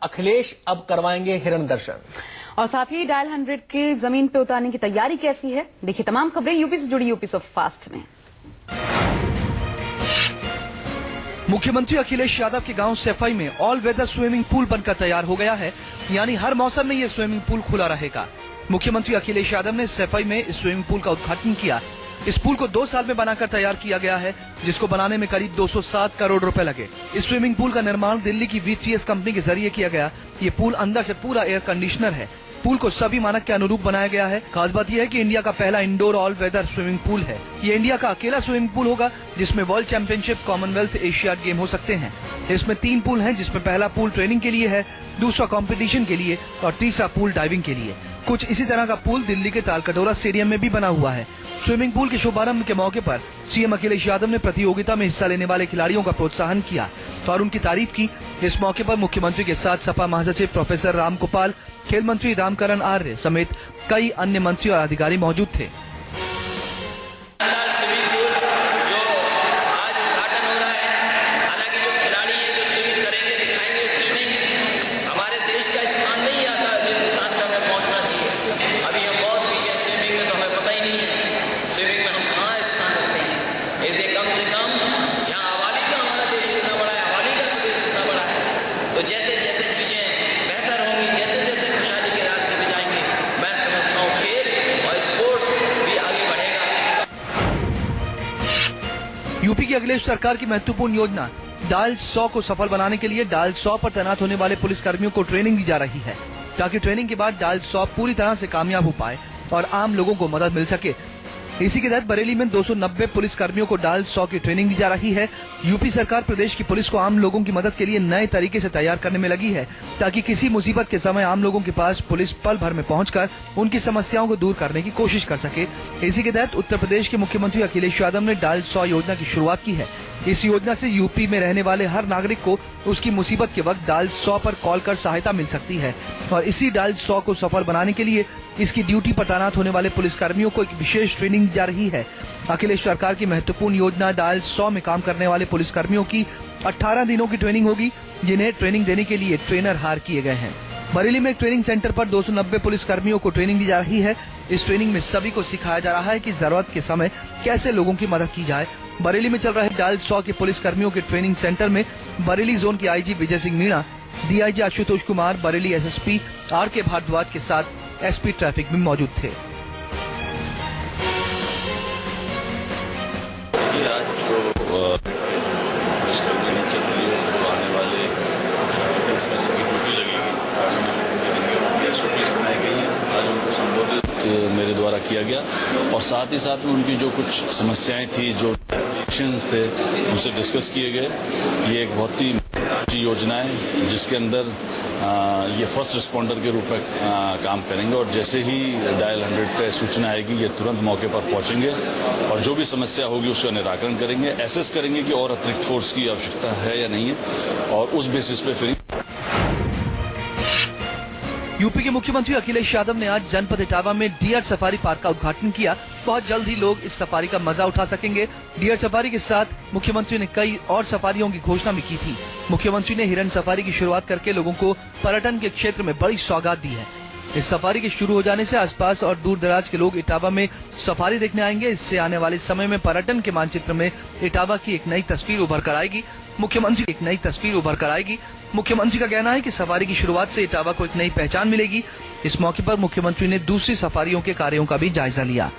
अखिलेश अब करवाएंगे हिरण दर्शन और साथ ही डायल 100 के जमीन पे उतारने की तैयारी कैसी है, देखिए तमाम खबरें यूपी से जुड़ी यूपी सुपरफास्ट में। मुख्यमंत्री अखिलेश यादव के गांव सैफई में ऑल वेदर स्विमिंग पूल बनकर तैयार हो गया है, यानी हर मौसम में ये स्विमिंग पूल खुला रहेगा। मुख्यमंत्री अखिलेश यादव ने सैफई में इस स्विमिंग पूल का उद्घाटन किया। इस पूल को 2 साल में बनाकर तैयार किया गया है, जिसको बनाने में करीब 207 करोड़ रुपए लगे। इस स्विमिंग पूल का निर्माण दिल्ली की V3S कंपनी के जरिए किया गया। ये पूल अंदर से पूरा एयर कंडीशनर है। पूल को सभी मानक के अनुरूप बनाया गया है। खास बात यह है कि इंडिया का पहला indoor all weather swimming pool है। ये इंडिया का अकेला स्विमिंग पूल होगा जिसमें world championship, commonwealth, Asiad game हो सकते हैं। इसमें 3 पूल हैं, जिसमें पहला पूल ट्रेनिंग के लिए है, दूसरा कंपटीशन के लिए और तीसरा पूल डाइविंग के लिए। कुछ इसी तरह का पूल दिल्ली के तालकटोरा स्टेडियम में भी बना हुआ है। स्विमिंग पूल के शुभारंभ के मौके पर सीएम अखिलेश यादव ने प्रतियोगिता में हिस्सा लेने वाले खिलाड़ियों का प्रोत्साहन किया और उनकी तारीफ की। इस मौके पर मुख्यमंत्री के साथ सपा महासचिव प्रोफेसर रामगोपाल, खेल मंत्री रामकरण आर्य समेत कई अन्य मंत्री और अधिकारी मौजूद थे। यूपी की अखिलेश सरकार की महत्वपूर्ण योजना डायल 100 को सफल बनाने के लिए डायल 100 पर तैनात होने वाले पुलिस कर्मियों को ट्रेनिंग दी जा रही है, ताकि ट्रेनिंग के बाद डायल 100 पूरी तरह से कामयाब हो पाए और आम लोगों को मदद मिल सके। इसी के तहत बरेली में 290 पुलिस कर्मियों को डायल 100 की ट्रेनिंग दी जा रही है। यूपी सरकार प्रदेश की पुलिस को आम लोगों की मदद के लिए नए तरीके से तैयार करने में लगी है, ताकि किसी मुसीबत के समय आम लोगों के पास पुलिस पल भर में पहुंचकर उनकी समस्याओं को दूर करने की कोशिश कर सके। इसी के तहत उत्तर प्रदेश के मुख्यमंत्री अखिलेश यादव ने डायल 100 योजना की शुरुआत की है। इस योजना से यूपी में रहने वाले हर नागरिक को उसकी मुसीबत के वक्त डायल 100 पर कॉल कर सहायता मिल सकती है और इसी डायल 100 को सफल बनाने के लिए इसकी ड्यूटी पर तैनात होने वाले पुलिस कर्मियों को एक विशेष ट्रेनिंग दी जा रही है। अखिलेश सरकार की महत्वपूर्ण योजना डायल 100 में काम करने वाले पुलिस कर्मियों की 18 दिनों की ट्रेनिंग होगी, जिन्हें ट्रेनिंग देने के लिए ट्रेनर हायर किए गए हैं। बरेली में एक ट्रेनिंग सेंटर पर 290 पुलिस कर्मियों को ट्रेनिंग दी जा रही है। इस ट्रेनिंग में सभी को सिखाया जा रहा है कि जरूरत के समय कैसे लोगों की मदद की जाए। बरेली में चल रहे डायल 100 के पुलिस कर्मियों के ट्रेनिंग सेंटर में बरेली जोन के IG Vijay Singh Meena, DIG Ashutosh Kumar, Bareilly SSP RK. Bhardwaj के साथ एसपी ट्रैफिक भी मौजूद थे। मेरे द्वारा किया गया और साथ ही साथ में उनकी जो कुछ समस्याएं थी, जो एक्शंस थे, उनसे डिस्कस किए गए। ये एक बहुत ही अच्छी योजना है जिसके अंदर ये फर्स्ट रिस्पॉन्डर के रूप में काम करेंगे और जैसे ही डायल 100 पे सूचना आएगी ये तुरंत मौके पर पहुंचेंगे और जो भी समस्या होगी उसका निराकरण करेंगे, एसेस करेंगे कि और अतिरिक्त फोर्स की आवश्यकता है या नहीं है और उस बेसिस पे फिर। यूपी के मुख्यमंत्री अखिलेश यादव ने आज जनपद इटावा में डियर सफारी पार्क का उद्घाटन किया। बहुत जल्द ही लोग इस सफारी का मजा उठा सकेंगे। डियर सफारी के साथ मुख्यमंत्री ने कई और सफारियों की घोषणा भी की थी। मुख्यमंत्री ने हिरण सफारी की शुरुआत करके लोगों को पर्यटन के क्षेत्र में बड़ी सौगात दी है। इस सफारी के शुरू हो जाने से आसपास और दूर दराज के लोग इटावा में सफारी देखने आएंगे। इससे आने वाले समय में पर्यटन के मानचित्र में इटावा की एक नई तस्वीर उभर कर आएगी। मुख्यमंत्री का कहना है कि सफारी की शुरुआत से इटावा को एक नई पहचान मिलेगी। इस मौके पर मुख्यमंत्री ने दूसरी सफारियों के कार्यों का भी जायजा लिया।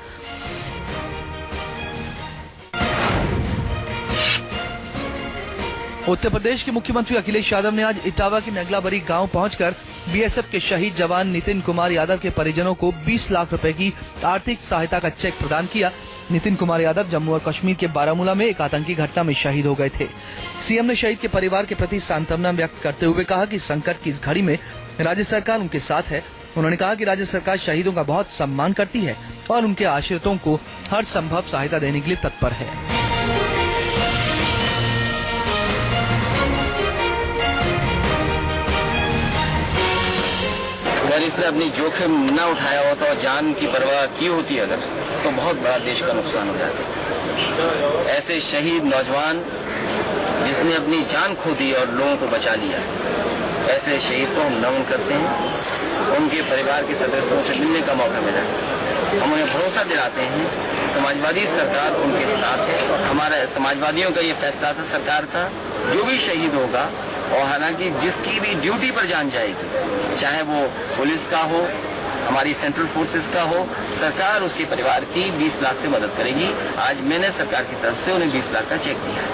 उत्तर प्रदेश के मुख्यमंत्री अखिलेश यादव ने आज इटावा के नगलाबरी गांव पहुंचकर बीएसएफ के शहीद जवान नितिन कुमार यादव के परिजनों को 20 लाख रुपए की आर्थिक सहायता का चेक प्रदान किया। नितिन कुमार यादव जम्मू और कश्मीर के बारामूला में एक आतंकी घटना में शहीद हो गए थे। सीएम ने शहीद के परिवार के प्रति सांत्वना व्यक्त करते हुए कहा कि संकट की इस घड़ी में राज्य सरकार उनके साथ है। उन्होंने कहा कि राज्य सरकार शहीदों का बहुत सम्मान करती है और उनके आश्रितों को हर संभव सहायता देने के लिए तत्पर है। अगर इसने अपनी जोखिम न उठाया होता और जान की परवाह की होती अगर, तो बहुत बड़ा देश का नुकसान हो जाता। ऐसे शहीद नौजवान जिसने अपनी जान खो दी और लोगों को बचा लिया, ऐसे शहीद को हम नमन करते हैं। उनके परिवार के सदस्यों से मिलने का मौका मिला। हम उन्हें भरोसा दिलाते हैं समाजवादी सरकार उनके साथ है। हमारा समाजवादियों का ये फैसला था सरकार का, जो भी शहीद होगा और हालांकि जिसकी भी ड्यूटी पर जान जाएगी, चाहे वो पुलिस का हो, हमारी सेंट्रल फोर्सेस का हो, सरकार उसके परिवार की 20 लाख से मदद करेगी। आज मैंने सरकार की तरफ से उन्हें 20 लाख का चेक दिया है।